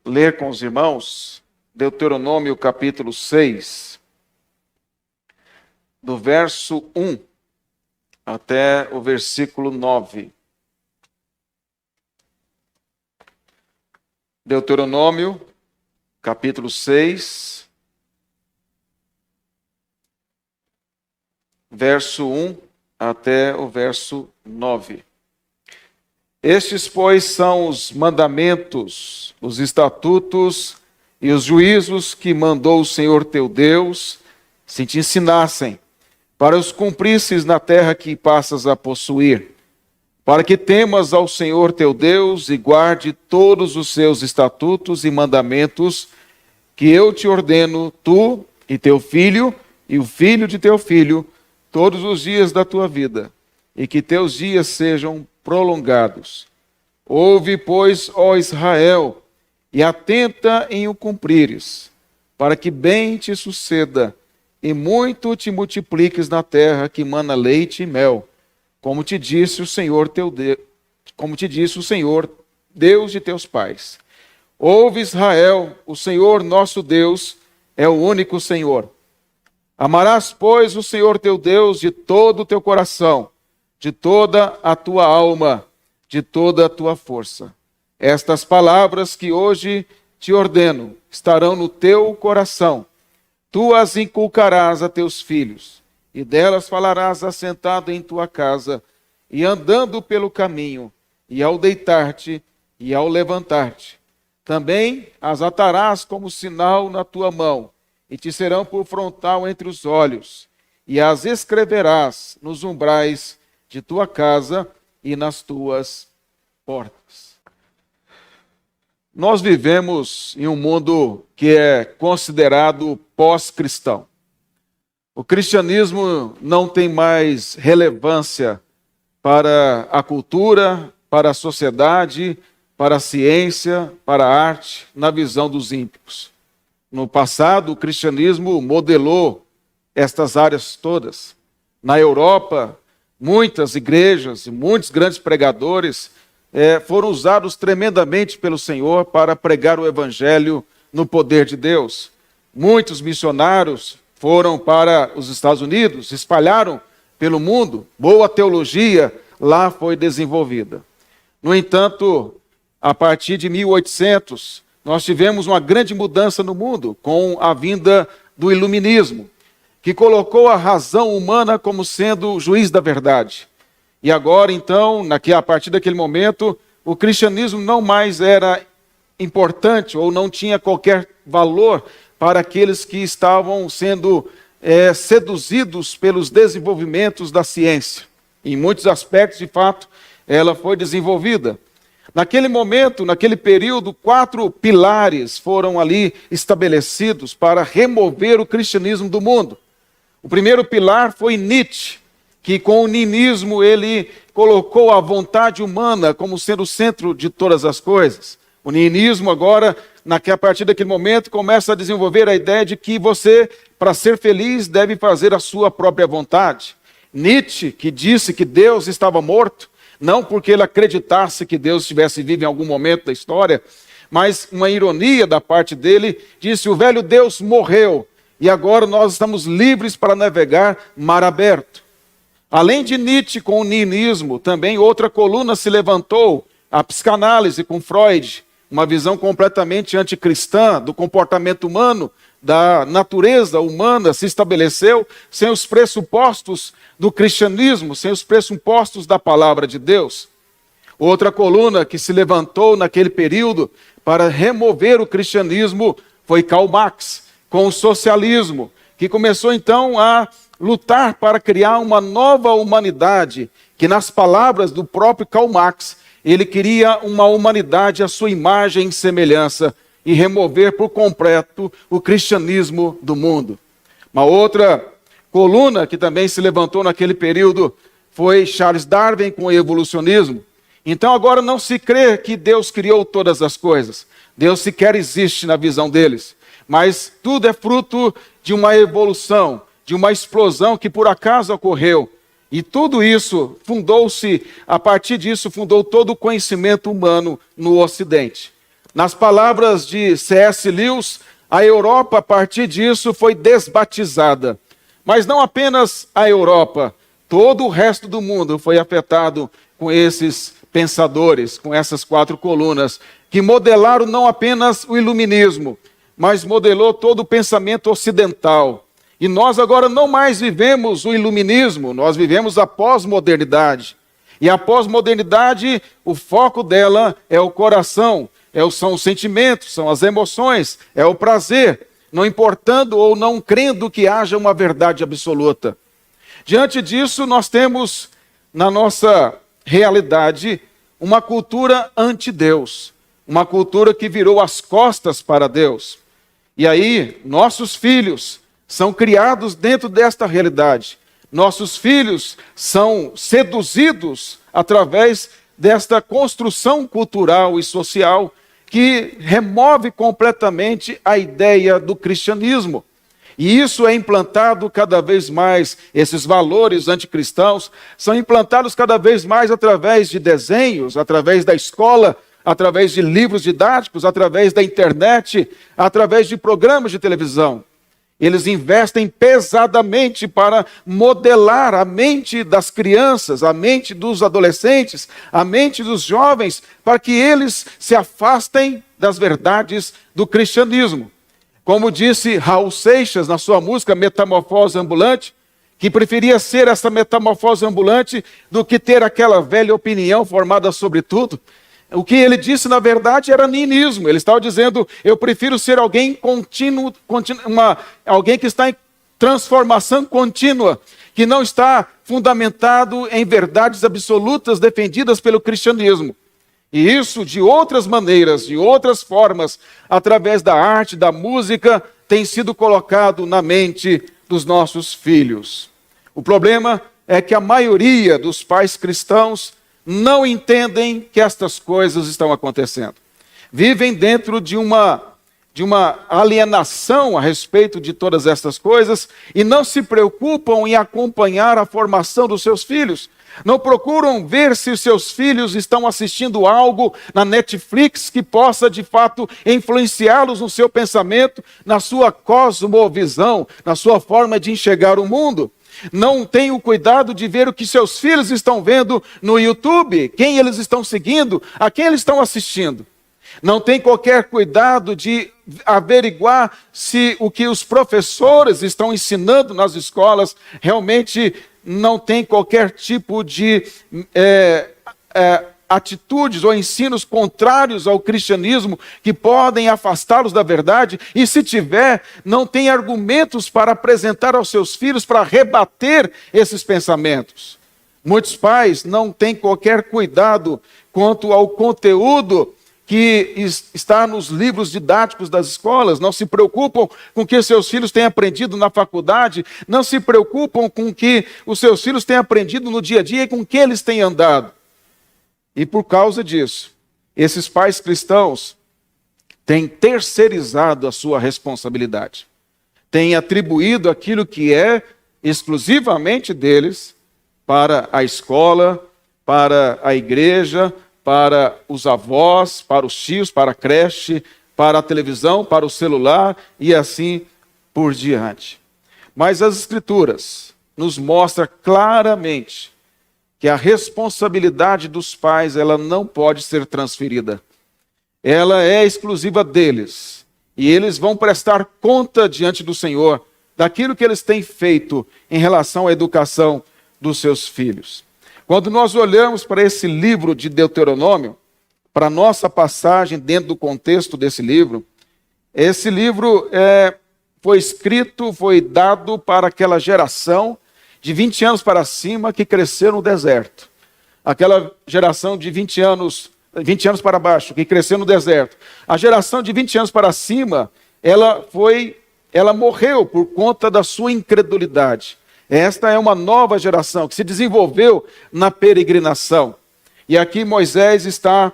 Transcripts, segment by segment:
ler com os irmãos Deuteronômio capítulo 6, do verso 1 até o versículo 9. Deuteronômio capítulo 6, verso 1 até o verso 9. Estes, pois, são os mandamentos, os estatutos e os juízos que mandou o Senhor teu Deus, se te ensinassem, para os cumprisses na terra que passas a possuir, para que temas ao Senhor teu Deus e guarde todos os seus estatutos e mandamentos que eu te ordeno, tu e teu filho e o filho de teu filho, todos os dias da tua vida, e que teus dias sejam prolongados. Ouve, pois, ó Israel, e atenta em o cumprires, para que bem te suceda, e muito te multipliques na terra que mana leite e mel, como te disse o Senhor teu Deus, como te disse o Senhor, Deus de teus pais. Ouve, Israel, o Senhor nosso Deus é o único Senhor. Amarás, pois, o Senhor teu Deus de todo o teu coração, de toda a tua alma, de toda a tua força. Estas palavras que hoje te ordeno estarão no teu coração. Tu as inculcarás a teus filhos, e delas falarás assentado em tua casa, e andando pelo caminho, e ao deitar-te, e ao levantar-te. Também as atarás como sinal na tua mão, e te serão por frontal entre os olhos, e as escreverás nos umbrais de tua casa e nas tuas portas. Nós vivemos em um mundo que é considerado pós-cristão. O cristianismo não tem mais relevância para a cultura, para a sociedade, para a ciência, para a arte, na visão dos ímpios. No passado, o cristianismo modelou estas áreas todas. Na Europa, muitas igrejas e muitos grandes pregadores foram usados tremendamente pelo Senhor para pregar o evangelho no poder de Deus. Muitos missionários foram para os Estados Unidos, espalharam pelo mundo, boa teologia lá foi desenvolvida. No entanto, a partir de 1800, nós tivemos uma grande mudança no mundo com a vinda do iluminismo, que colocou a razão humana como sendo o juiz da verdade. E agora, então, a partir daquele momento, o cristianismo não mais era importante ou não tinha qualquer valor para aqueles que estavam sendo seduzidos pelos desenvolvimentos da ciência. Em muitos aspectos, de fato, ela foi desenvolvida. Naquele momento, naquele período, 4 pilares foram ali estabelecidos para remover o cristianismo do mundo. O primeiro pilar foi Nietzsche, que com o niilismo ele colocou a vontade humana como sendo o centro de todas as coisas. O niilismo agora, a partir daquele momento, começa a desenvolver a ideia de que você, para ser feliz, deve fazer a sua própria vontade. Nietzsche, que disse que Deus estava morto, não porque ele acreditasse que Deus estivesse vivo em algum momento da história, mas uma ironia da parte dele, disse: o velho Deus morreu e agora nós estamos livres para navegar mar aberto. Além de Nietzsche com o niilismo, também outra coluna se levantou, a psicanálise com Freud, uma visão completamente anticristã do comportamento humano, da natureza humana se estabeleceu sem os pressupostos do cristianismo, sem os pressupostos da palavra de Deus. Outra coluna que se levantou naquele período para remover o cristianismo foi Karl Marx, com o socialismo, que começou então a lutar para criar uma nova humanidade, que nas palavras do próprio Karl Marx, ele queria uma humanidade à sua imagem e semelhança e remover por completo o cristianismo do mundo. Uma outra coluna que também se levantou naquele período foi Charles Darwin com o evolucionismo. Então agora não se crê que Deus criou todas as coisas. Deus sequer existe na visão deles. Mas tudo é fruto de uma evolução, de uma explosão que por acaso ocorreu. E tudo isso a partir disso fundou todo o conhecimento humano no Ocidente. Nas palavras de C.S. Lewis, a Europa, a partir disso, foi desbatizada. Mas não apenas a Europa, todo o resto do mundo foi afetado com esses pensadores, com essas 4 colunas, que modelaram não apenas o iluminismo, mas modelou todo o pensamento ocidental. E nós agora não mais vivemos o iluminismo, nós vivemos a pós-modernidade. E a pós-modernidade, o foco dela é o coração, são os sentimentos, são as emoções, é o prazer, não importando ou não crendo que haja uma verdade absoluta. Diante disso, nós temos na nossa realidade uma cultura anti-Deus, uma cultura que virou as costas para Deus. E aí, nossos filhos são criados dentro desta realidade. Nossos filhos são seduzidos através desta construção cultural e social que remove completamente a ideia do cristianismo. E isso é implantado cada vez mais, esses valores anticristãos são implantados cada vez mais através de desenhos, através da escola, através de livros didáticos, através da internet, através de programas de televisão. Eles investem pesadamente para modelar a mente das crianças, a mente dos adolescentes, a mente dos jovens, para que eles se afastem das verdades do cristianismo. Como disse Raul Seixas na sua música Metamorfose Ambulante, que preferia ser essa metamorfose ambulante do que ter aquela velha opinião formada sobre tudo. O que ele disse, na verdade, era niilismo. Ele estava dizendo, eu prefiro ser alguém contínuo, alguém que está em transformação contínua, que não está fundamentado em verdades absolutas defendidas pelo cristianismo. E isso, de outras maneiras, de outras formas, através da arte, da música, tem sido colocado na mente dos nossos filhos. O problema é que a maioria dos pais cristãos não entendem que estas coisas estão acontecendo. Vivem dentro de uma alienação a respeito de todas estas coisas e não se preocupam em acompanhar a formação dos seus filhos. Não procuram ver se os seus filhos estão assistindo algo na Netflix que possa, de fato, influenciá-los no seu pensamento, na sua cosmovisão, na sua forma de enxergar o mundo. Não tem o cuidado de ver o que seus filhos estão vendo no YouTube, quem eles estão seguindo, a quem eles estão assistindo. Não tem qualquer cuidado de averiguar se o que os professores estão ensinando nas escolas realmente não tem qualquer tipo de atitudes ou ensinos contrários ao cristianismo que podem afastá-los da verdade, e se tiver, não tem argumentos para apresentar aos seus filhos para rebater esses pensamentos. Muitos pais não têm qualquer cuidado quanto ao conteúdo que está nos livros didáticos das escolas, não se preocupam com o que seus filhos têm aprendido na faculdade, não se preocupam com o que os seus filhos têm aprendido no dia a dia e com o que eles têm andado. E por causa disso, esses pais cristãos têm terceirizado a sua responsabilidade, têm atribuído aquilo que é exclusivamente deles para a escola, para a igreja, para os avós, para os tios, para a creche, para a televisão, para o celular e assim por diante. Mas as Escrituras nos mostram claramente que a responsabilidade dos pais, ela não pode ser transferida. Ela é exclusiva deles. E eles vão prestar conta diante do Senhor daquilo que eles têm feito em relação à educação dos seus filhos. Quando nós olhamos para esse livro de Deuteronômio, para a nossa passagem dentro do contexto desse livro, esse livro foi escrito, foi dado para aquela geração de 20 anos para cima que cresceu no deserto. Aquela geração de 20 anos para baixo que cresceu no deserto. A geração de 20 anos para cima, ela morreu por conta da sua incredulidade. Esta é uma nova geração que se desenvolveu na peregrinação. E aqui Moisés está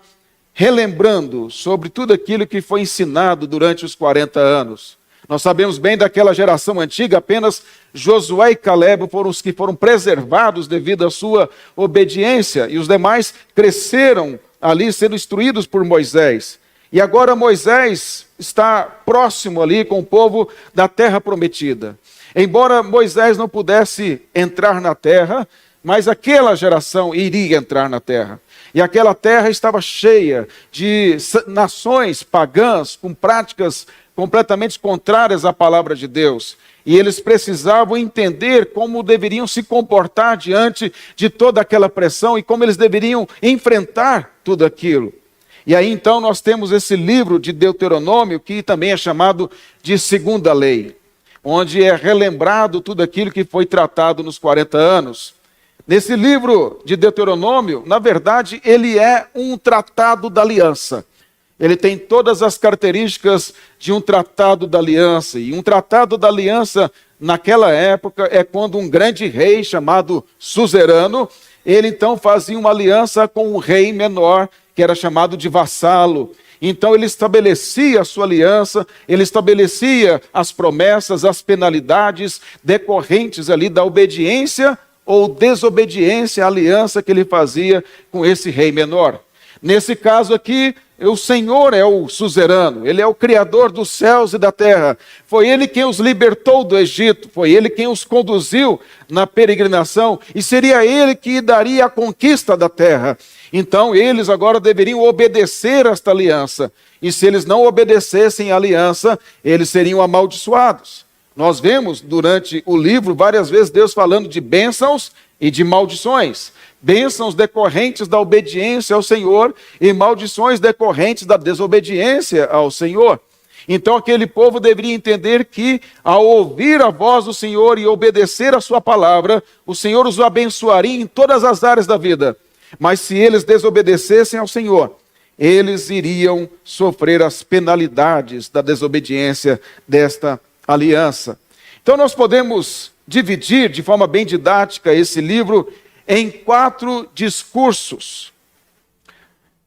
relembrando sobre tudo aquilo que foi ensinado durante os 40 anos. Nós sabemos bem daquela geração antiga, apenas Josué e Caleb foram os que foram preservados devido à sua obediência, e os demais cresceram ali sendo instruídos por Moisés. E agora Moisés está próximo ali com o povo da terra prometida. Embora Moisés não pudesse entrar na terra, mas aquela geração iria entrar na terra. E aquela terra estava cheia de nações pagãs com práticas completamente contrárias à palavra de Deus. E eles precisavam entender como deveriam se comportar diante de toda aquela pressão e como eles deveriam enfrentar tudo aquilo. E aí então nós temos esse livro de Deuteronômio, que também é chamado de Segunda Lei, onde é relembrado tudo aquilo que foi tratado nos 40 anos. Nesse livro de Deuteronômio, na verdade, ele é um tratado da aliança. Ele tem todas as características de um tratado da aliança. E um tratado da aliança, naquela época, é quando um grande rei chamado suzerano, ele então fazia uma aliança com um rei menor, que era chamado de vassalo. Então ele estabelecia a sua aliança, ele estabelecia as promessas, as penalidades decorrentes ali da obediência ou desobediência à aliança que ele fazia com esse rei menor. Nesse caso aqui, o Senhor é o suzerano, Ele é o Criador dos céus e da terra. Foi Ele quem os libertou do Egito, foi Ele quem os conduziu na peregrinação, e seria Ele que daria a conquista da terra. Então eles agora deveriam obedecer a esta aliança, e se eles não obedecessem à aliança, eles seriam amaldiçoados. Nós vemos durante o livro várias vezes Deus falando de bênçãos e de maldições. Bênçãos decorrentes da obediência ao Senhor e maldições decorrentes da desobediência ao Senhor. Então aquele povo deveria entender que ao ouvir a voz do Senhor e obedecer a sua palavra, o Senhor os abençoaria em todas as áreas da vida. Mas se eles desobedecessem ao Senhor, eles iriam sofrer as penalidades da desobediência desta aliança. Então nós podemos dividir de forma bem didática esse livro em 4 discursos.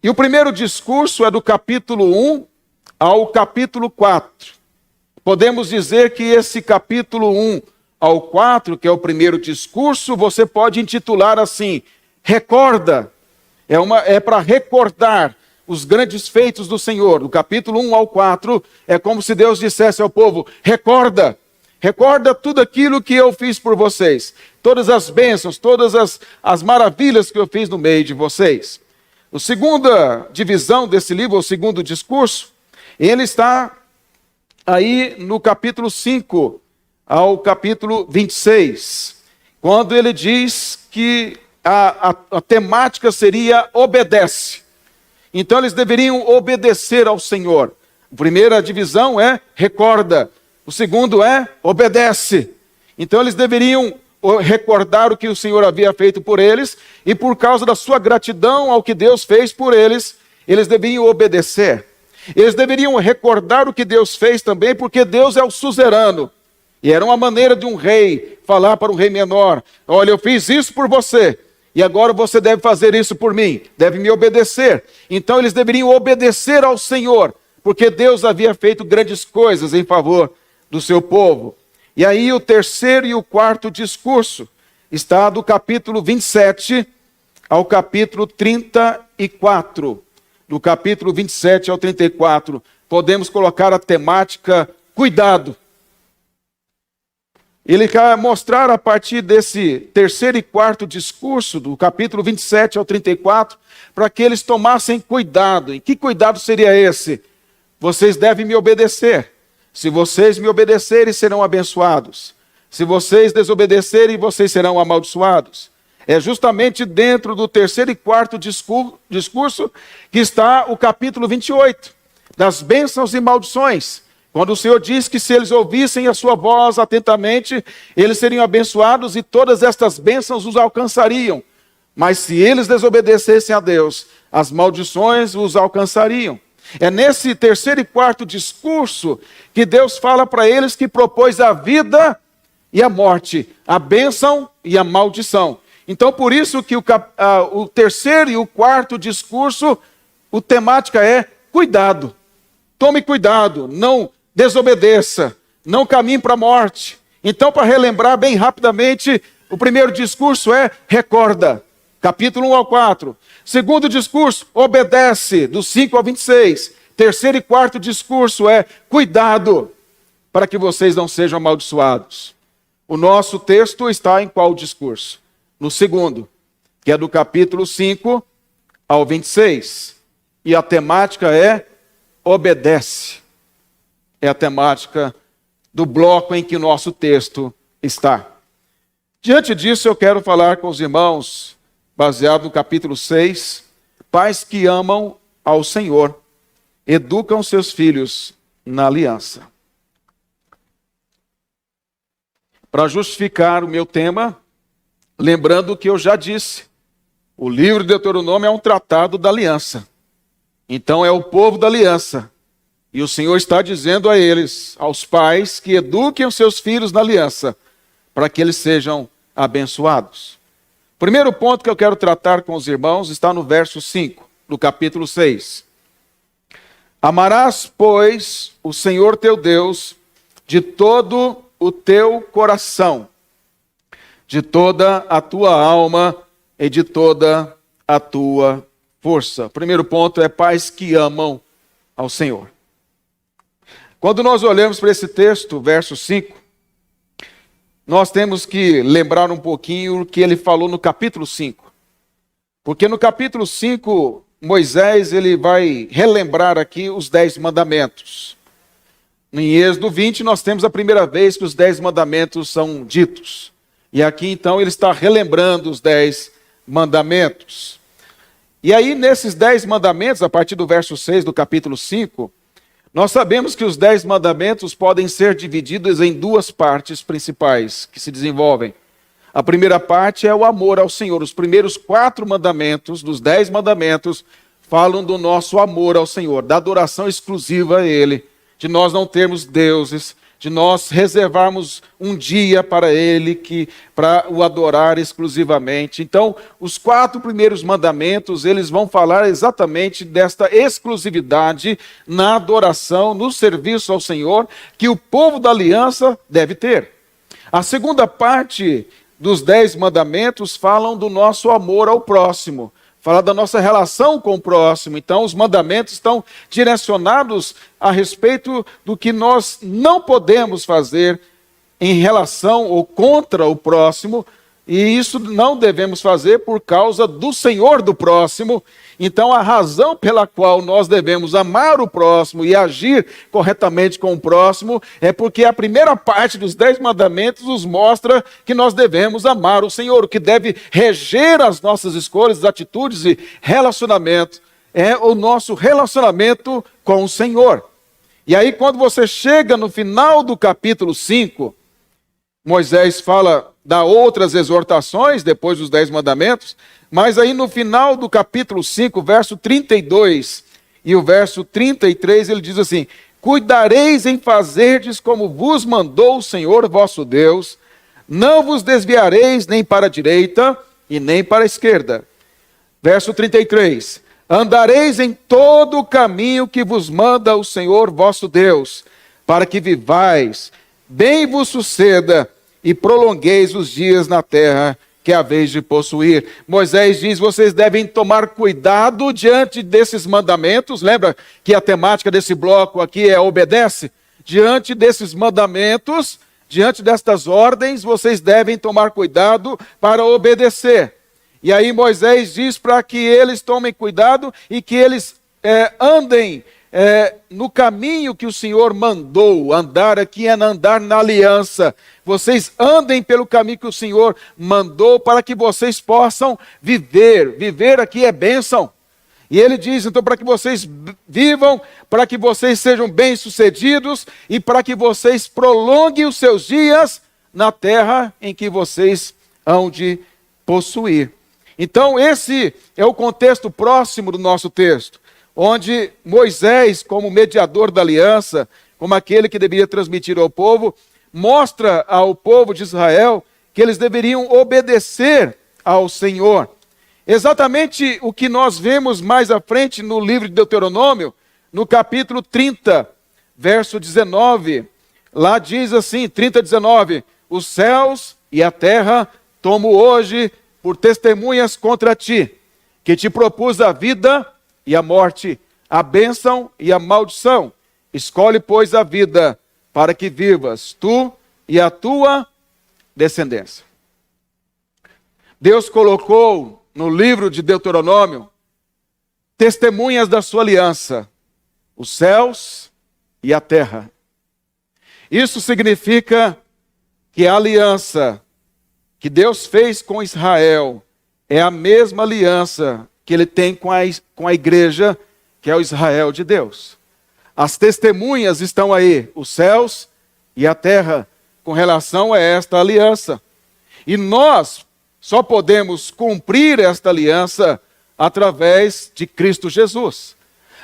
E o primeiro discurso é do capítulo 1 ao capítulo 4. Podemos dizer que esse capítulo 1 ao 4, que é o primeiro discurso, você pode intitular assim: recorda. É para recordar os grandes feitos do Senhor. Do capítulo 1 ao 4, é como se Deus dissesse ao povo: recorda. Recorda tudo aquilo que eu fiz por vocês. Todas as bênçãos, todas as maravilhas que eu fiz no meio de vocês. A segunda divisão desse livro, o segundo discurso, ele está aí no capítulo 5 ao capítulo 26. Quando ele diz que a temática seria obedece. Então eles deveriam obedecer ao Senhor. A primeira divisão é recorda. O segundo é obedece. Então eles deveriam recordar o que o Senhor havia feito por eles, e por causa da sua gratidão ao que Deus fez por eles, eles deveriam obedecer. Eles deveriam recordar o que Deus fez também, porque Deus é o suzerano. E era uma maneira de um rei falar para um rei menor: olha, eu fiz isso por você, e agora você deve fazer isso por mim, deve me obedecer. Então eles deveriam obedecer ao Senhor, porque Deus havia feito grandes coisas em favor do seu povo. E aí o terceiro e o quarto discurso está do capítulo 27 ao capítulo 34. Do capítulo 27 ao 34, podemos colocar a temática cuidado. Ele quer mostrar a partir desse terceiro e quarto discurso, do capítulo 27 ao 34, para que eles tomassem cuidado. E que cuidado seria esse? Vocês devem me obedecer. Se vocês me obedecerem, serão abençoados. Se vocês desobedecerem, vocês serão amaldiçoados. É justamente dentro do terceiro e quarto discurso que está o capítulo 28, das bênçãos e maldições. Quando o Senhor diz que se eles ouvissem a sua voz atentamente, eles seriam abençoados e todas estas bênçãos os alcançariam. Mas se eles desobedecessem a Deus, as maldições os alcançariam. É nesse terceiro e quarto discurso que Deus fala para eles que propôs a vida e a morte, a bênção e a maldição. Então, por isso que o terceiro e o quarto discurso, a temática é cuidado. Tome cuidado, não desobedeça, não caminhe para a morte. Então, para relembrar bem rapidamente, o primeiro discurso é recorda, capítulo 1 ao 4. Segundo discurso, obedece, do 5 ao 26. Terceiro e quarto discurso é: cuidado para que vocês não sejam amaldiçoados. O nosso texto está em qual discurso? No segundo, que é do capítulo 5 ao 26. E a temática é obedece. É a temática do bloco em que o nosso texto está. Diante disso, eu quero falar com os irmãos, baseado no capítulo 6, pais que amam ao Senhor, educam seus filhos na aliança. Para justificar o meu tema, lembrando o que eu já disse, o livro de Deuteronômio é um tratado da aliança. Então é o povo da aliança. E o Senhor está dizendo a eles, aos pais, que eduquem os seus filhos na aliança, para que eles sejam abençoados. O primeiro ponto que eu quero tratar com os irmãos está no verso 5, do capítulo 6. Amarás, pois, o Senhor teu Deus de todo o teu coração, de toda a tua alma e de toda a tua força. O primeiro ponto é pais que amam ao Senhor. Quando nós olhamos para esse texto, verso 5, nós temos que lembrar um pouquinho o que ele falou no capítulo 5. Porque no capítulo 5, Moisés ele vai relembrar aqui os 10 mandamentos. Em Êxodo 20, nós temos a primeira vez que os 10 mandamentos são ditos. E aqui, então, ele está relembrando os 10 mandamentos. E aí, nesses 10 mandamentos, a partir do verso 6 do capítulo 5, nós sabemos que os 10 mandamentos podem ser divididos em duas partes principais que se desenvolvem. A primeira parte é o amor ao Senhor. Os primeiros 4 mandamentos, dos 10 mandamentos, falam do nosso amor ao Senhor, da adoração exclusiva a Ele, de nós não termos deuses, de nós reservarmos um dia para Ele, para o adorar exclusivamente. Então, os 4 primeiros mandamentos, eles vão falar exatamente desta exclusividade na adoração, no serviço ao Senhor, que o povo da aliança deve ter. A segunda parte dos 10 mandamentos falam do nosso amor ao próximo, fala da nossa relação com o próximo. Então, os mandamentos estão direcionados a respeito do que nós não podemos fazer em relação ou contra o próximo, e isso não devemos fazer por causa do Senhor do próximo. Então, a razão pela qual nós devemos amar o próximo e agir corretamente com o próximo é porque a primeira parte dos 10 mandamentos nos mostra que nós devemos amar o Senhor. O que deve reger as nossas escolhas, atitudes e relacionamento é o nosso relacionamento com o Senhor. E aí, quando você chega no final do capítulo 5, Moisés dá outras exortações depois dos 10 mandamentos, mas aí no final do capítulo 5, verso 32 e o verso 33, ele diz assim: cuidareis em fazerdes como vos mandou o Senhor vosso Deus, não vos desviareis nem para a direita e nem para a esquerda. Verso 33, andareis em todo o caminho que vos manda o Senhor vosso Deus, para que vivais, bem vos suceda e prolongueis os dias na terra que haveis de possuir. Moisés diz: vocês devem tomar cuidado diante desses mandamentos. Lembra que a temática desse bloco aqui é obedece? Diante desses mandamentos, diante destas ordens, vocês devem tomar cuidado para obedecer. E aí Moisés diz para que eles tomem cuidado e que eles andem no caminho que o Senhor mandou. Andar aqui é andar na aliança. Vocês andem pelo caminho que o Senhor mandou para que vocês possam viver. Viver aqui é bênção. E ele diz, então, para que vocês vivam, para que vocês sejam bem-sucedidos e para que vocês prolonguem os seus dias na terra em que vocês hão de possuir. Então, esse é o contexto próximo do nosso texto, onde Moisés, como mediador da aliança, como aquele que deveria transmitir ao povo, mostra ao povo de Israel que eles deveriam obedecer ao Senhor. Exatamente o que nós vemos mais à frente no livro de Deuteronômio, no capítulo 30, verso 19. Lá diz assim, 30, 19, os céus e a terra tomo hoje por testemunhas contra ti, que te propus a vida e a morte, a bênção e a maldição. Escolhe, pois, a vida, para que vivas, tu e a tua descendência. Deus colocou no livro de Deuteronômio testemunhas da sua aliança, os céus e a terra. Isso significa que a aliança que Deus fez com Israel é a mesma aliança que ele tem com a igreja, que é o Israel de Deus. As testemunhas estão aí, os céus e a terra, com relação a esta aliança. E nós só podemos cumprir esta aliança através de Cristo Jesus.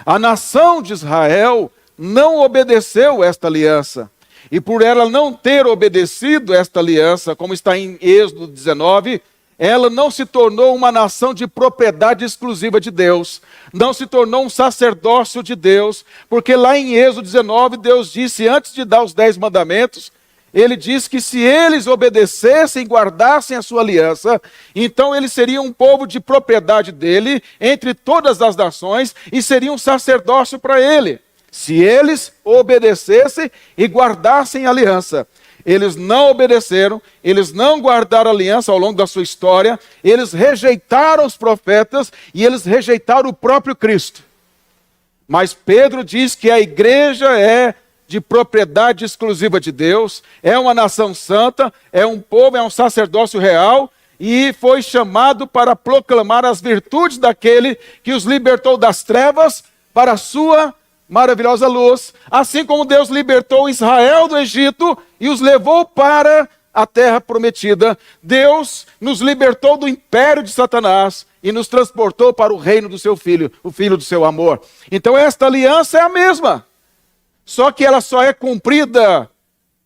A nação de Israel não obedeceu esta aliança. E por ela não ter obedecido esta aliança, como está em Êxodo 19, ela não se tornou uma nação de propriedade exclusiva de Deus, não se tornou um sacerdócio de Deus, porque lá em Êxodo 19, Deus disse, antes de dar os 10 mandamentos, ele disse que se eles obedecessem e guardassem a sua aliança, então eles seriam um povo de propriedade dele, entre todas as nações, e seria um sacerdócio para ele, se eles obedecessem e guardassem a aliança. Eles não obedeceram, eles não guardaram a aliança ao longo da sua história, eles rejeitaram os profetas e eles rejeitaram o próprio Cristo. Mas Pedro diz que a igreja é de propriedade exclusiva de Deus, é uma nação santa, é um povo, é um sacerdócio real, e foi chamado para proclamar as virtudes daquele que os libertou das trevas para a sua maravilhosa luz, assim como Deus libertou Israel do Egito e os levou para a terra prometida. Deus nos libertou do império de Satanás e nos transportou para o reino do seu Filho, o Filho do seu amor. Então esta aliança é a mesma, só que ela só é cumprida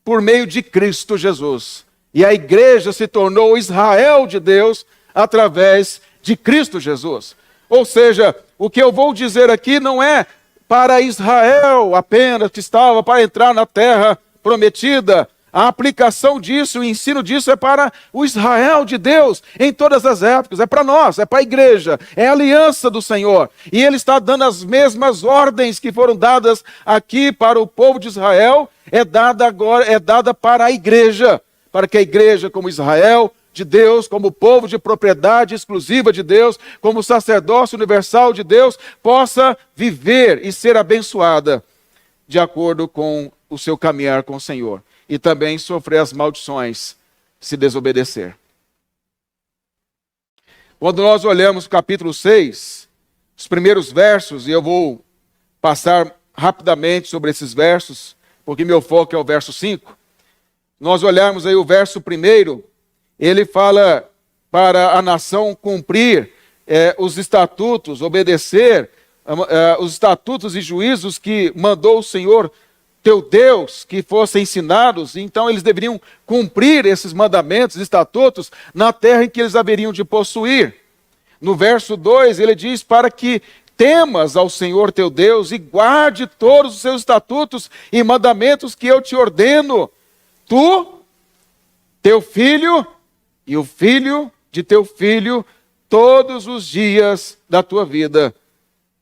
por meio de Cristo Jesus. E a igreja se tornou o Israel de Deus através de Cristo Jesus. Ou seja, o que eu vou dizer aqui não é para Israel apenas, que estava para entrar na terra prometida. A aplicação disso, o ensino disso é para o Israel de Deus, em todas as épocas. É para nós, é para a igreja, é a aliança do Senhor. E Ele está dando as mesmas ordens que foram dadas aqui para o povo de Israel, é dada para a igreja, para que a igreja, como Israel de Deus, como povo de propriedade exclusiva de Deus, como sacerdócio universal de Deus, possa viver e ser abençoada de acordo com o seu caminhar com o Senhor. E também sofrer as maldições se desobedecer. Quando nós olhamos o capítulo 6, os primeiros versos, e eu vou passar rapidamente sobre esses versos, porque meu foco é o verso 5. Nós olharmos aí o verso 1, ele fala para a nação cumprir os estatutos, obedecer os estatutos e juízos que mandou o Senhor teu Deus, que fossem ensinados. Então eles deveriam cumprir esses mandamentos, estatutos, na terra em que eles haveriam de possuir. No verso 2 ele diz, para que temas ao Senhor teu Deus e guarde todos os seus estatutos e mandamentos que eu te ordeno, tu, teu filho e o filho de teu filho, todos os dias da tua vida,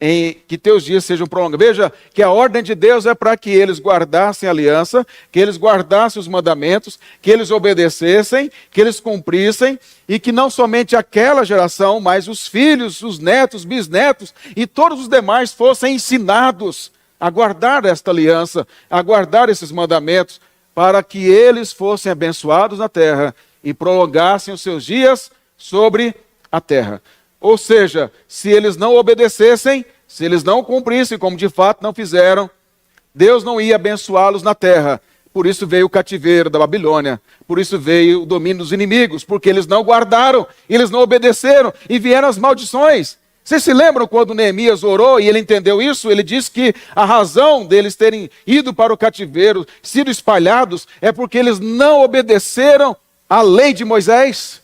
em que teus dias sejam prolongados. Veja que a ordem de Deus é para que eles guardassem a aliança, que eles guardassem os mandamentos, que eles obedecessem, que eles cumprissem, e que não somente aquela geração, mas os filhos, os netos, bisnetos e todos os demais fossem ensinados a guardar esta aliança, a guardar esses mandamentos, para que eles fossem abençoados na terra e prolongassem os seus dias sobre a terra. Ou seja, se eles não obedecessem, se eles não cumprissem, como de fato não fizeram, Deus não ia abençoá-los na terra. Por isso veio o cativeiro da Babilônia, por isso veio o domínio dos inimigos, porque eles não guardaram, eles não obedeceram e vieram as maldições. Vocês se lembram quando Neemias orou e ele entendeu isso? Ele disse que a razão deles terem ido para o cativeiro, sido espalhados, é porque eles não obedeceram a lei de Moisés.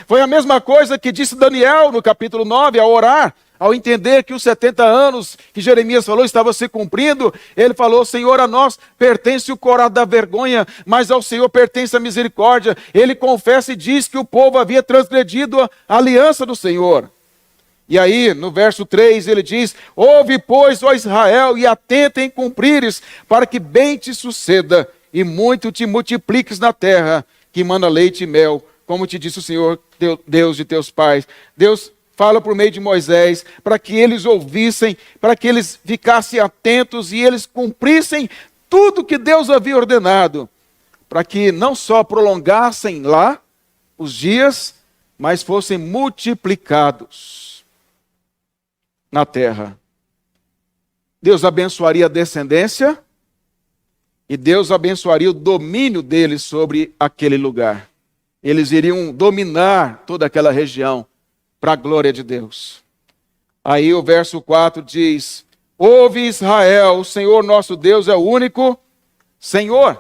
Foi a mesma coisa que disse Daniel no capítulo 9, ao orar, ao entender que os 70 anos que Jeremias falou estavam se cumprindo. Ele falou, Senhor, a nós pertence o corado da vergonha, mas ao Senhor pertence a misericórdia. Ele confessa e diz que o povo havia transgredido a aliança do Senhor. E aí, no verso 3, ele diz: ouve, pois, ó Israel, e atenta em cumprires, para que bem te suceda, e muito te multipliques na terra, que mana leite e mel, como te disse o Senhor, Deus de teus pais. Deus fala por meio de Moisés, para que eles ouvissem, para que eles ficassem atentos e eles cumprissem tudo que Deus havia ordenado, para que não só prolongassem lá os dias, mas fossem multiplicados na terra. Deus abençoaria a descendência e Deus abençoaria o domínio deles sobre aquele lugar. Eles iriam dominar toda aquela região para a glória de Deus. Aí o verso 4 diz: ouve Israel, o Senhor nosso Deus é o único Senhor.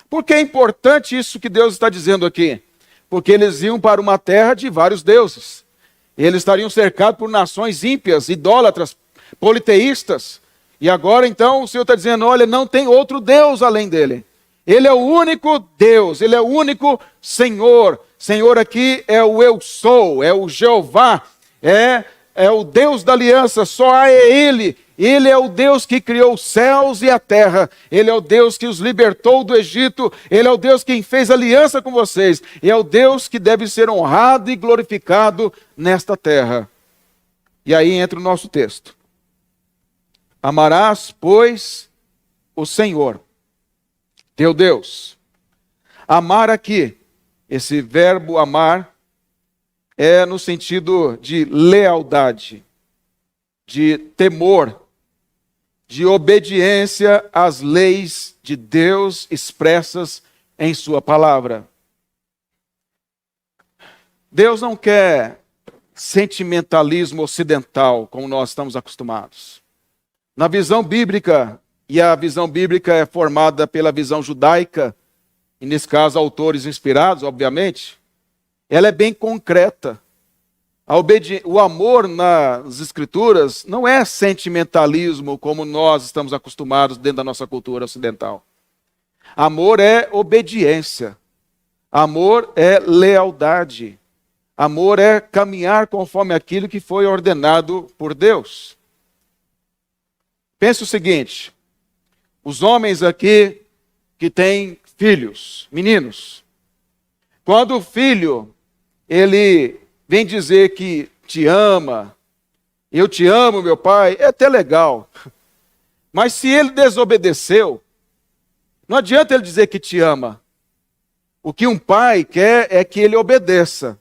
Por que é importante isso que Deus está dizendo aqui? Porque eles iam para uma terra de vários deuses. Eles estariam cercados por nações ímpias, idólatras, politeístas. E agora então o Senhor está dizendo: olha, não tem outro Deus além dele. Ele é o único Deus, ele é o único Senhor. Senhor aqui é o Eu Sou, é o Jeová, é o Deus da aliança, só é Ele. Ele é o Deus que criou os céus e a terra. Ele é o Deus que os libertou do Egito. Ele é o Deus que fez aliança com vocês. E é o Deus que deve ser honrado e glorificado nesta terra. E aí entra o nosso texto. Amarás, pois, o Senhor, teu Deus. Amar aqui, esse verbo amar, é no sentido de lealdade, de temor, de obediência às leis de Deus expressas em sua palavra. Deus não quer sentimentalismo ocidental, como nós estamos acostumados. Na visão bíblica, e a visão bíblica é formada pela visão judaica, e nesse caso autores inspirados, obviamente, ela é bem concreta. O amor nas Escrituras não é sentimentalismo como nós estamos acostumados dentro da nossa cultura ocidental. Amor é obediência. Amor é lealdade. Amor é caminhar conforme aquilo que foi ordenado por Deus. Pense o seguinte: os homens aqui que têm filhos, meninos, quando o filho, ele vem dizer que te ama, eu te amo, meu pai, é até legal. Mas se ele desobedeceu, não adianta ele dizer que te ama. O que um pai quer é que ele obedeça.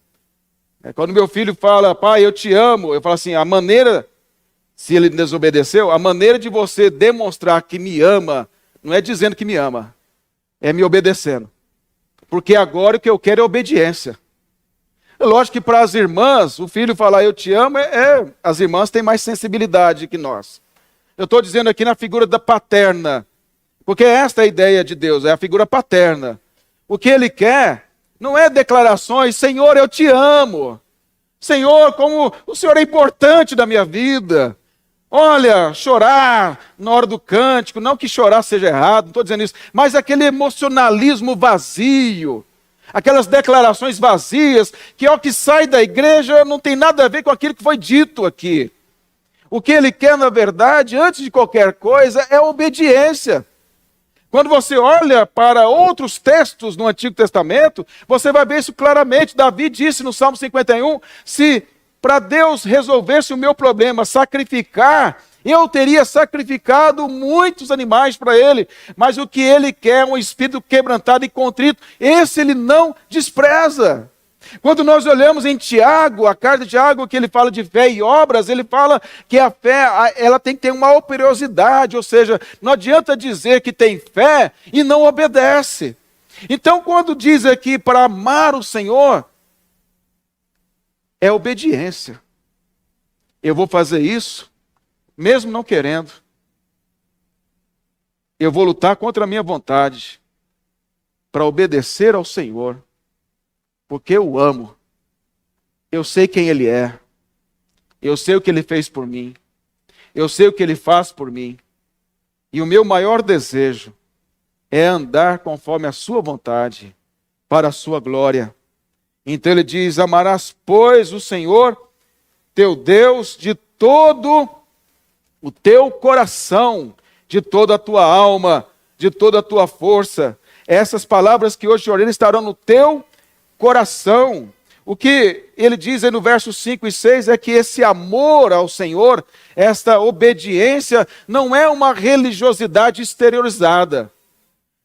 Quando meu filho fala: pai, eu te amo, eu falo assim, a maneira, se ele desobedeceu, a maneira de você demonstrar que me ama, não é dizendo que me ama, é me obedecendo. Porque agora o que eu quero é obediência. É lógico que para as irmãs, o filho falar eu te amo, as irmãs têm mais sensibilidade que nós. Eu estou dizendo aqui na figura da paterna, porque esta é a ideia de Deus, é a figura paterna. O que ele quer não é declarações: Senhor, eu te amo. Senhor, como o Senhor é importante da minha vida. Olha, chorar na hora do cântico, não que chorar seja errado, não estou dizendo isso, mas aquele emocionalismo vazio, aquelas declarações vazias, que ao que sai da igreja não tem nada a ver com aquilo que foi dito aqui. O que ele quer, na verdade, antes de qualquer coisa, é obediência. Quando você olha para outros textos no Antigo Testamento, você vai ver isso claramente. Davi disse no Salmo 51, se para Deus resolvesse o meu problema, sacrificar, eu teria sacrificado muitos animais para ele, mas o que ele quer é um espírito quebrantado e contrito, esse ele não despreza. Quando nós olhamos em Tiago, a carta de Tiago, que ele fala de fé e obras, ele fala que a fé, ela tem que ter uma operosidade, ou seja, não adianta dizer que tem fé e não obedece. Então, quando diz aqui para amar o Senhor, é obediência. Eu vou fazer isso, mesmo não querendo. Eu vou lutar contra a minha vontade, para obedecer ao Senhor. Porque eu amo, eu sei quem Ele é, eu sei o que Ele fez por mim, eu sei o que Ele faz por mim, e o meu maior desejo é andar conforme a sua vontade, para a sua glória. Então ele diz: amarás, pois, o Senhor, teu Deus de todo o teu coração, de toda a tua alma, de toda a tua força. Essas palavras que hoje te ordenei estarão no teu coração. O que ele diz aí no versos 5 e 6 é que esse amor ao Senhor, esta obediência, não é uma religiosidade exteriorizada.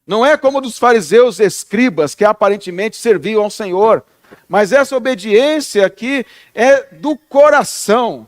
Não é como dos fariseus e escribas, que aparentemente serviam ao Senhor. Mas essa obediência aqui é do coração.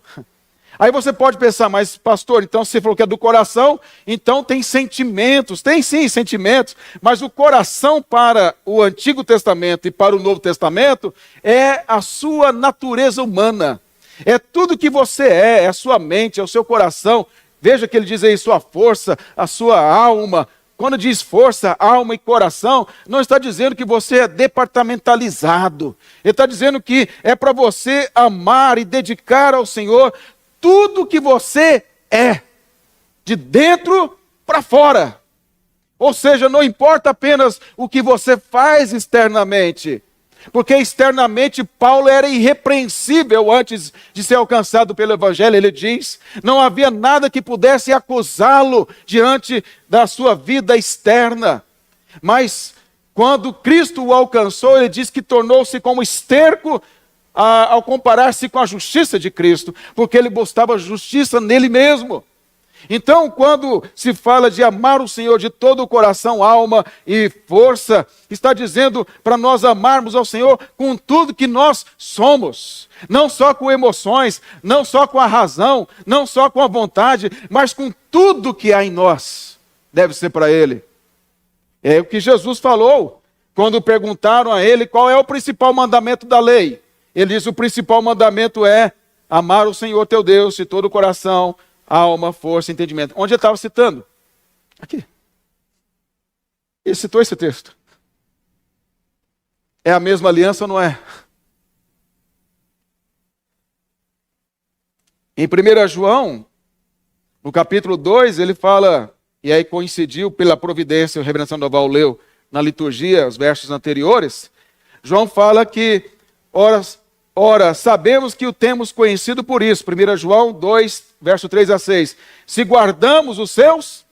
Aí você pode pensar, mas pastor, então você falou que é do coração, então tem sentimentos. Tem sim sentimentos, mas o coração para o Antigo Testamento e para o Novo Testamento é a sua natureza humana. É tudo que você é a sua mente, é o seu coração. Veja que ele diz aí, sua força, a sua alma. Quando diz força, alma e coração, não está dizendo que você é departamentalizado. Ele está dizendo que é para você amar e dedicar ao Senhor tudo que você é, de dentro para fora. Ou seja, não importa apenas o que você faz externamente, porque externamente Paulo era irrepreensível antes de ser alcançado pelo Evangelho. Ele diz, não havia nada que pudesse acusá-lo diante da sua vida externa. Mas quando Cristo o alcançou, ele diz que tornou-se como esterco ao comparar-se com a justiça de Cristo, porque ele buscava justiça nele mesmo. Então, quando se fala de amar o Senhor de todo o coração, alma e força, está dizendo para nós amarmos ao Senhor com tudo que nós somos. Não só com emoções, não só com a razão, não só com a vontade, mas com tudo que há em nós. Deve ser para Ele. É o que Jesus falou, quando perguntaram a Ele qual é o principal mandamento da lei. Ele diz, o principal mandamento é amar o Senhor teu Deus de todo o coração, alma, força, entendimento. Onde ele estava citando? Aqui. Ele citou esse texto. É a mesma aliança ou não é? Em 1 João, no capítulo 2, ele fala, e aí coincidiu pela providência, o reverendo Sandoval leu na liturgia, os versos anteriores, João fala que, ora, sabemos que o temos conhecido por isso. 1 João 2, verso 3 a 6. Se guardamos os seus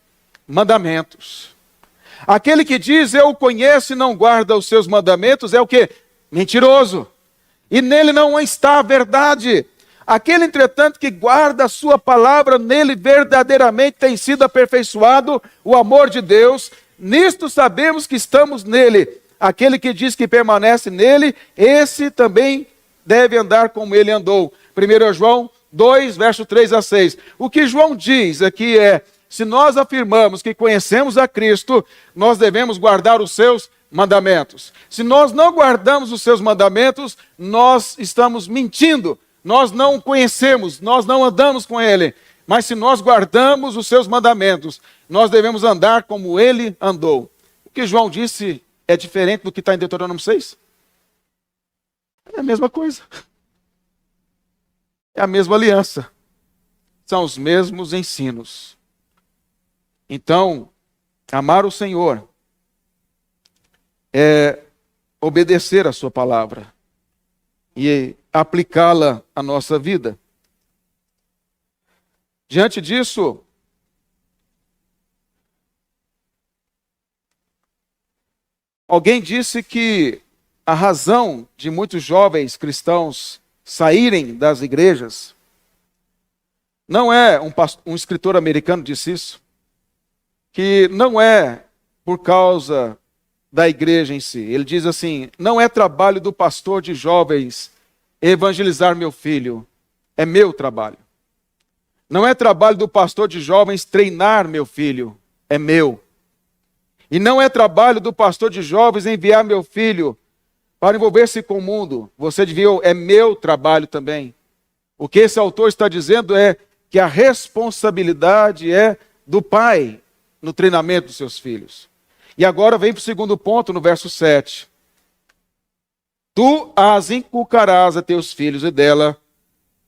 mandamentos. Aquele que diz, eu o conheço e não guarda os seus mandamentos, é o quê? Mentiroso. E nele não está a verdade. Aquele, entretanto, que guarda a sua palavra, nele verdadeiramente tem sido aperfeiçoado o amor de Deus. Nisto sabemos que estamos nele. Aquele que diz que permanece nele, esse também deve andar como ele andou. 1 João 2, verso 3 a 6. O que João diz aqui é, se nós afirmamos que conhecemos a Cristo, nós devemos guardar os seus mandamentos. Se nós não guardamos os seus mandamentos, nós estamos mentindo. Nós não o conhecemos, nós não andamos com ele. Mas se nós guardamos os seus mandamentos, nós devemos andar como ele andou. O que João disse é diferente do que está em Deuteronômio 6? É a mesma coisa. É a mesma aliança. São os mesmos ensinos. Então, amar o Senhor é obedecer a sua palavra e aplicá-la à nossa vida. Diante disso, alguém disse que a razão de muitos jovens cristãos saírem das igrejas não é, um escritor americano disse isso, que não é por causa da igreja em si. Ele diz assim, não é trabalho do pastor de jovens evangelizar meu filho, é meu trabalho. Não é trabalho do pastor de jovens treinar meu filho, é meu. E não é trabalho do pastor de jovens enviar meu filho para envolver-se com o mundo. Você devia, é meu trabalho também. O que esse autor está dizendo é que a responsabilidade é do pai no treinamento dos seus filhos. E agora vem para o segundo ponto, no verso 7. Tu as inculcarás a teus filhos e dela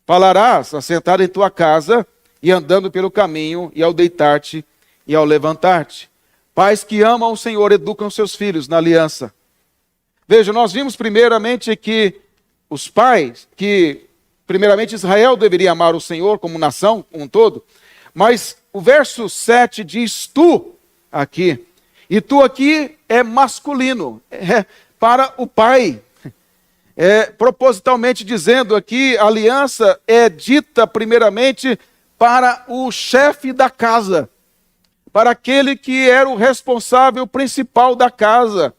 falarás, assentado em tua casa e andando pelo caminho, e ao deitar-te e ao levantar-te. Pais que amam o Senhor educam seus filhos na aliança. Veja, nós vimos primeiramente que os pais que primeiramente Israel deveria amar o Senhor como nação, como um todo, mas o verso 7 diz tu aqui, e tu aqui é masculino, é para o pai. Propositalmente dizendo aqui, a aliança é dita primeiramente para o chefe da casa, para aquele que era o responsável principal da casa.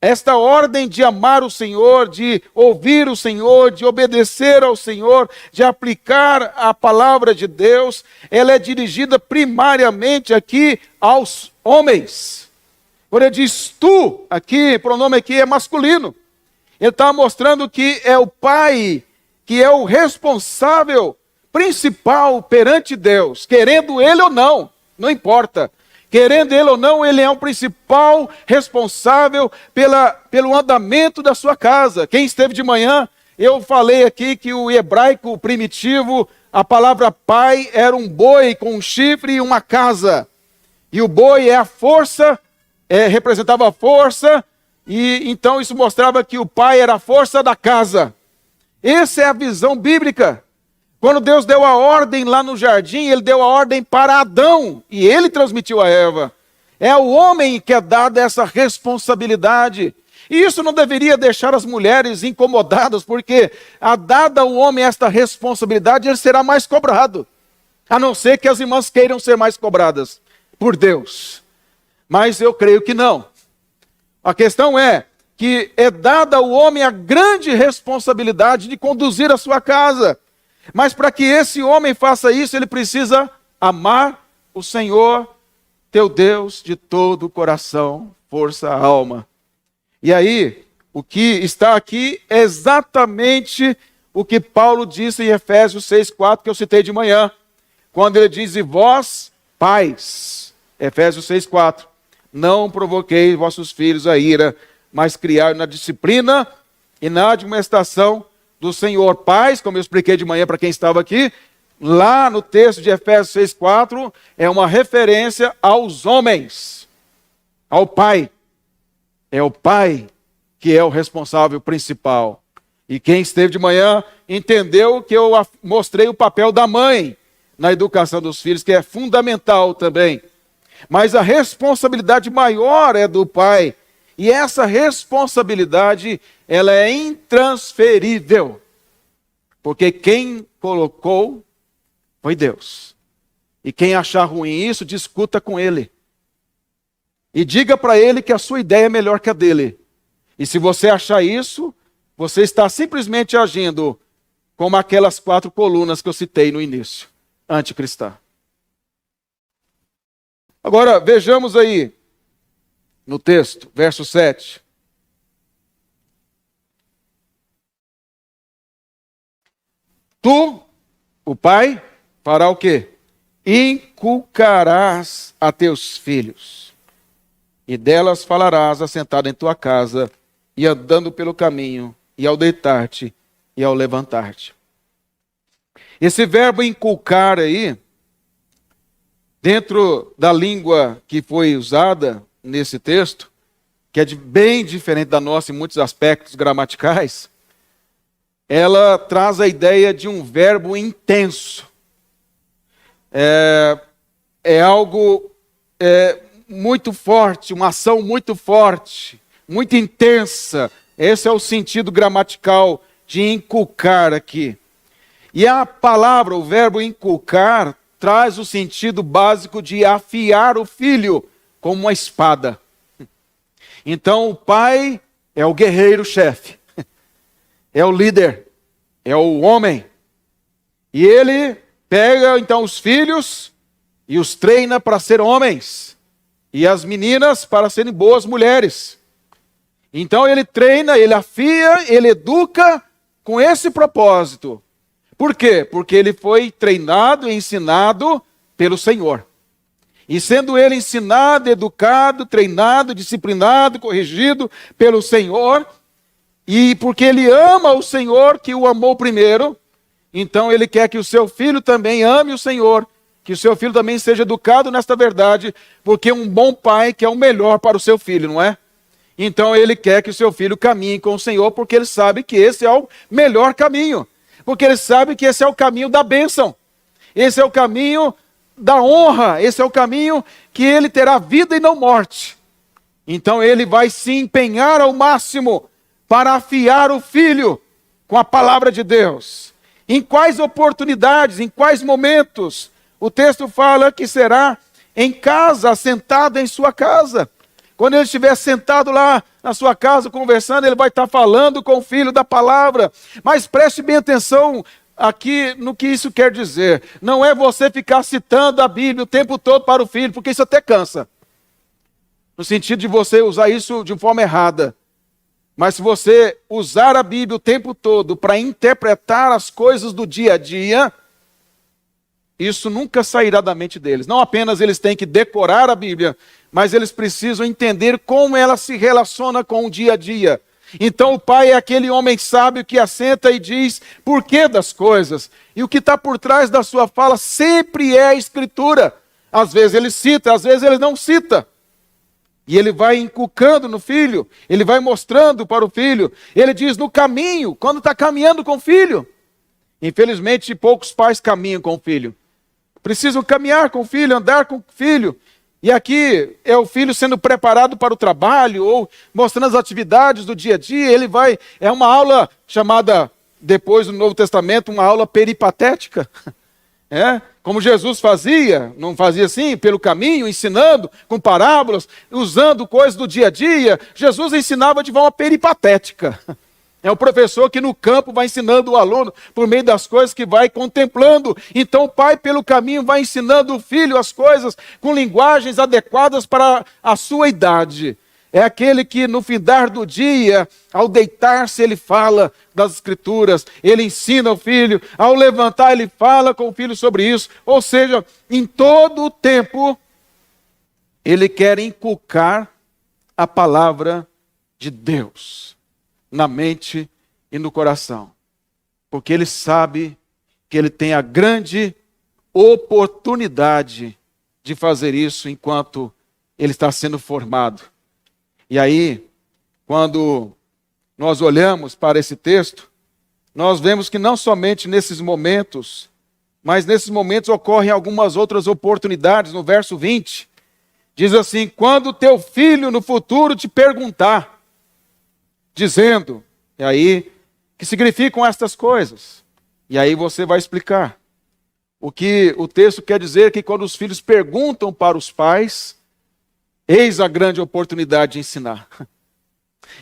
Esta ordem de amar o Senhor, de ouvir o Senhor, de obedecer ao Senhor, de aplicar a palavra de Deus, ela é dirigida primariamente aqui aos homens. Quando ele diz tu, aqui, pronome aqui é masculino. Ele está mostrando que é o pai que é o responsável principal perante Deus, querendo ele ou não, não importa. Querendo ele ou não, ele é o principal responsável pelo andamento da sua casa. Quem esteve de manhã, eu falei aqui que o hebraico primitivo, a palavra pai era um boi com um chifre e uma casa. E o boi é a força, representava a força, e então isso mostrava que o pai era a força da casa. Essa é a visão bíblica. Quando Deus deu a ordem lá no jardim, ele deu a ordem para Adão, e ele transmitiu a Eva. É ao homem que é dada essa responsabilidade. E isso não deveria deixar as mulheres incomodadas, porque dada ao homem esta responsabilidade, ele será mais cobrado. A não ser que as irmãs queiram ser mais cobradas por Deus. Mas eu creio que não. A questão é que é dada ao homem a grande responsabilidade de conduzir a sua casa. Mas para que esse homem faça isso, ele precisa amar o Senhor, teu Deus, de todo o coração, força, alma. E aí, o que está aqui é exatamente o que Paulo disse em Efésios 6,4, que eu citei de manhã. Quando ele diz, e vós, pais, Efésios 6,4, não provoqueis vossos filhos a ira, mas criai na disciplina e na admoestação do Senhor. Pais, como eu expliquei de manhã para quem estava aqui, lá no texto de Efésios 6,4, é uma referência aos homens, ao pai. É o pai que é o responsável principal. E quem esteve de manhã entendeu que eu mostrei o papel da mãe na educação dos filhos, que é fundamental também. Mas a responsabilidade maior é do pai. E essa responsabilidade, ela é intransferível. Porque quem colocou foi Deus. E quem achar ruim isso, discuta com ele. E diga para ele que a sua ideia é melhor que a dele. E se você achar isso, você está simplesmente agindo como aquelas 4 colunas que eu citei no início, anticristã. Agora, vejamos aí no texto, verso 7. Tu, o pai, fará o quê? Inculcarás a teus filhos, e delas falarás assentado em tua casa, e andando pelo caminho, e ao deitar-te, e ao levantar-te. Esse verbo inculcar aí, dentro da língua que foi usada nesse texto, que é bem diferente da nossa em muitos aspectos gramaticais, ela traz a ideia de um verbo intenso. É algo muito forte, uma ação muito forte, muito intensa. Esse é o sentido gramatical de inculcar aqui. E a palavra, o verbo inculcar, traz o sentido básico de afiar o filho como uma espada. Então o pai é o guerreiro-chefe, é o líder, é o homem. E ele pega então os filhos e os treina para ser homens, e as meninas para serem boas mulheres. Então ele treina, ele afia, ele educa com esse propósito. Por quê? Porque ele foi treinado e ensinado pelo Senhor. E sendo ele ensinado, educado, treinado, disciplinado, corrigido pelo Senhor, e porque ele ama o Senhor que o amou primeiro, então ele quer que o seu filho também ame o Senhor, que o seu filho também seja educado nesta verdade, porque um bom pai quer o melhor para o seu filho, não é? Então ele quer que o seu filho caminhe com o Senhor, porque ele sabe que esse é o melhor caminho. porque ele sabe que esse é o caminho da bênção, esse é o caminho da honra, esse é o caminho que ele terá vida e não morte. Então ele vai se empenhar ao máximo para afiar o filho com a palavra de Deus. Em quais oportunidades, em quais momentos? O texto fala que será em casa, sentado em sua casa. Quando ele estiver sentado lá na sua casa conversando, ele vai estar falando com o filho da palavra. Mas preste bem atenção aqui no que isso quer dizer. Não é você ficar citando a Bíblia o tempo todo para o filho, porque isso até cansa. No sentido de você usar isso de forma errada. Mas se você usar a Bíblia o tempo todo para interpretar as coisas do dia a dia, isso nunca sairá da mente deles. Não apenas eles têm que decorar a Bíblia, mas eles precisam entender como ela se relaciona com o dia a dia. Então o pai é aquele homem sábio que assenta e diz porquê das coisas. E o que está por trás da sua fala sempre é a Escritura. Às vezes ele cita, às vezes ele não cita. E ele vai inculcando no filho, ele vai mostrando para o filho. Ele diz no caminho, quando está caminhando com o filho. Infelizmente poucos pais caminham com o filho. Precisam caminhar com o filho, andar com o filho. E aqui é o filho sendo preparado para o trabalho ou mostrando as atividades do dia a dia. Ele vai, é uma aula chamada, depois do Novo Testamento, uma aula peripatética. Como Jesus fazia, não fazia assim, pelo caminho, ensinando com parábolas, usando coisas do dia a dia. Jesus ensinava de forma peripatética. É o professor que no campo vai ensinando o aluno por meio das coisas que vai contemplando. Então o pai pelo caminho vai ensinando o filho as coisas com linguagens adequadas para a sua idade. É aquele que no findar do dia, ao deitar-se, ele fala das Escrituras, ele ensina o filho, ao levantar ele fala com o filho sobre isso. Ou seja, em todo o tempo, ele quer inculcar a palavra de Deus na mente e no coração. Porque ele sabe que ele tem a grande oportunidade de fazer isso enquanto ele está sendo formado. E aí, quando nós olhamos para esse texto, nós vemos que não somente nesses momentos, mas nesses momentos ocorrem algumas outras oportunidades. No verso 20, diz assim: quando teu filho no futuro te perguntar, dizendo, e aí, que significam estas coisas? E aí você vai explicar. O que o texto quer dizer é que quando os filhos perguntam para os pais, eis a grande oportunidade de ensinar.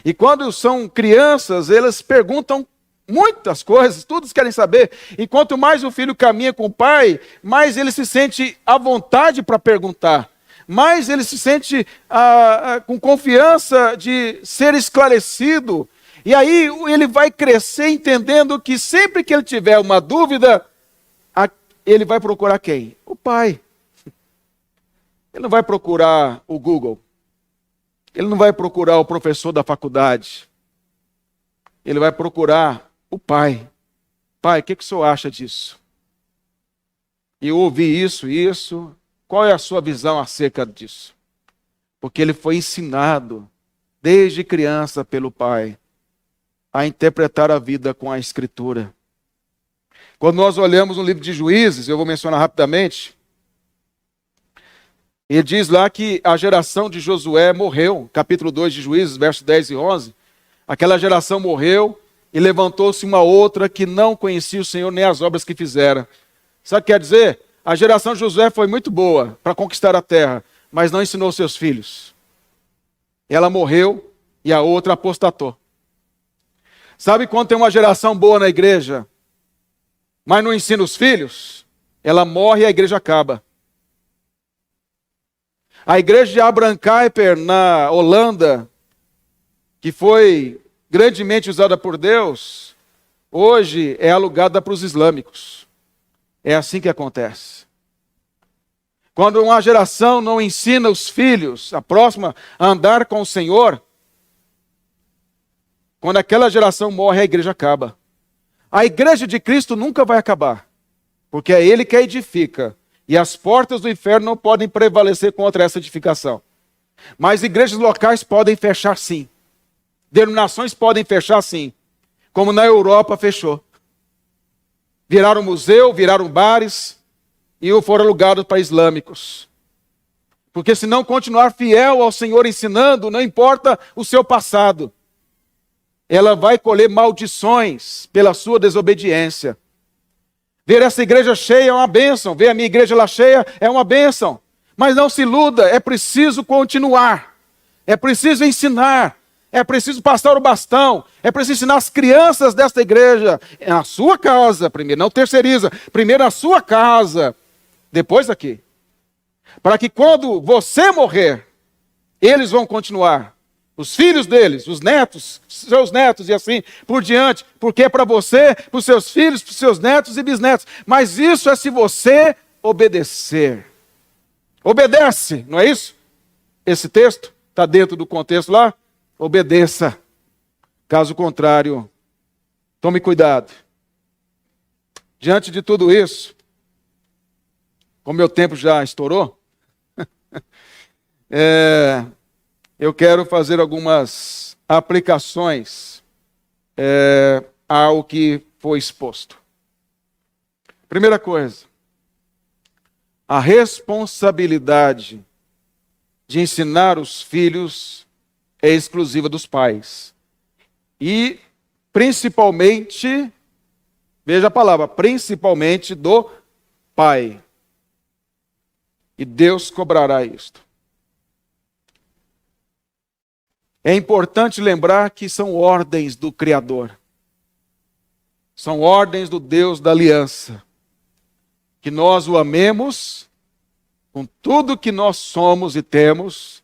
E quando são crianças, eles perguntam muitas coisas, todos querem saber. E quanto mais o filho caminha com o pai, mais ele se sente à vontade para perguntar. Mais ele se sente com confiança de ser esclarecido. E aí ele vai crescer entendendo que sempre que ele tiver uma dúvida, ele vai procurar quem? O pai. Ele não vai procurar o Google. Ele não vai procurar o professor da faculdade. Ele vai procurar o pai. Pai, o que o senhor acha disso? Eu ouvi isso. Qual é a sua visão acerca disso? Porque ele foi ensinado desde criança pelo pai a interpretar a vida com a Escritura. Quando nós olhamos no livro de Juízes, eu vou mencionar rapidamente, ele diz lá que a geração de Josué morreu, capítulo 2 de Juízes, versos 10 e 11. Aquela geração morreu e levantou-se uma outra que não conhecia o Senhor nem as obras que fizera. Sabe o que quer dizer? A geração de Josué foi muito boa para conquistar a terra, mas não ensinou seus filhos. Ela morreu e a outra apostatou. Sabe quando tem uma geração boa na igreja, mas não ensina os filhos? Ela morre e a igreja acaba. A igreja de Abraham Kuyper, na Holanda, que foi grandemente usada por Deus, hoje é alugada para os islâmicos. É assim que acontece. Quando uma geração não ensina os filhos, a próxima, a andar com o Senhor, quando aquela geração morre, a igreja acaba. A igreja de Cristo nunca vai acabar, porque é Ele que a edifica. E as portas do inferno não podem prevalecer contra essa edificação. Mas igrejas locais podem fechar sim. Denominações podem fechar sim. Como na Europa fechou. viraram museu, viraram bares e foram alugados para islâmicos. Porque se não continuar fiel ao Senhor ensinando, não importa o seu passado, ela vai colher maldições pela sua desobediência. Ver essa igreja cheia é uma bênção, ver a minha igreja lá cheia é uma bênção. Mas não se iluda, é preciso continuar, é preciso ensinar, é preciso passar o bastão, é preciso ensinar as crianças desta igreja, na sua casa primeiro, não terceiriza, primeiro na sua casa, depois aqui. Para que quando você morrer, eles vão continuar. Os filhos deles, os netos, seus netos e assim por diante. Porque é para você, para os seus filhos, para os seus netos e bisnetos. Mas isso é se você obedecer. Obedece, não é isso? Esse texto está dentro do contexto lá. Obedeça. Caso contrário, tome cuidado. Diante de tudo isso, como meu tempo já estourou, eu quero fazer algumas aplicações ao que foi exposto. Primeira coisa, a responsabilidade de ensinar os filhos é exclusiva dos pais. E principalmente, veja a palavra, principalmente do pai. E Deus cobrará isto. É importante lembrar que são ordens do Criador. São ordens do Deus da aliança. Que nós o amemos com tudo que nós somos e temos,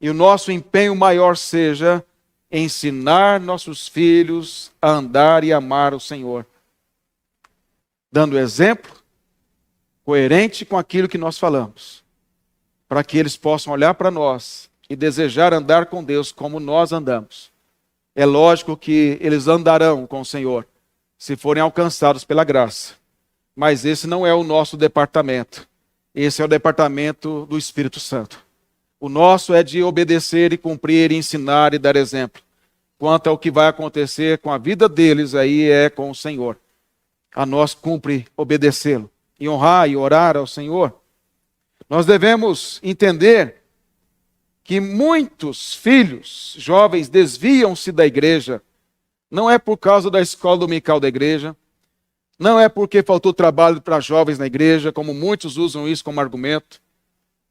e o nosso empenho maior seja ensinar nossos filhos a andar e amar o Senhor. Dando exemplo coerente com aquilo que nós falamos, para que eles possam olhar para nós e desejar andar com Deus como nós andamos. É lógico que eles andarão com o Senhor, se forem alcançados pela graça. Mas esse não é o nosso departamento. Esse é o departamento do Espírito Santo. O nosso é de obedecer e cumprir, ensinar e dar exemplo. Quanto ao que vai acontecer com a vida deles, aí é com o Senhor. A nós cumpre obedecê-lo e honrar e orar ao Senhor. Nós devemos entender que muitos filhos jovens desviam-se da igreja. Não é por causa da escola dominical da igreja, não é porque faltou trabalho para jovens na igreja, como muitos usam isso como argumento,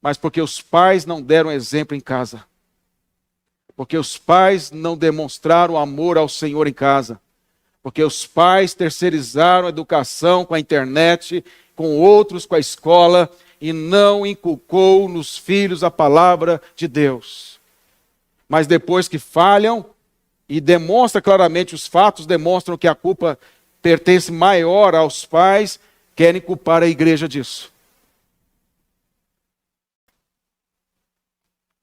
mas porque os pais não deram exemplo em casa. Porque os pais não demonstraram amor ao Senhor em casa. Porque os pais terceirizaram a educação com a internet, com outros, com a escola, e não inculcou nos filhos a palavra de Deus. Mas depois que falham, e demonstra claramente, os fatos demonstram que a culpa pertence maior aos pais, querem culpar a igreja disso.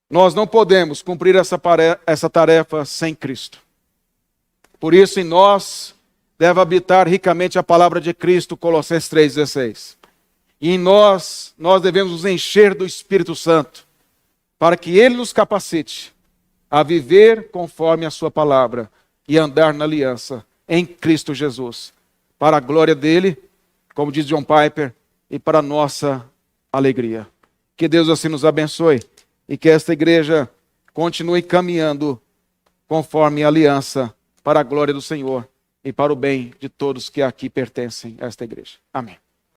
Nós não podemos cumprir essa tarefa sem Cristo. Por isso em nós deve habitar ricamente a palavra de Cristo, Colossenses 3,16. E em nós devemos nos encher do Espírito Santo, para que Ele nos capacite a viver conforme a sua palavra e andar na aliança em Cristo Jesus, para a glória dele, como diz John Piper, e para a nossa alegria. Que Deus assim nos abençoe e que esta igreja continue caminhando conforme a aliança para a glória do Senhor e para o bem de todos que aqui pertencem a esta igreja. Amém.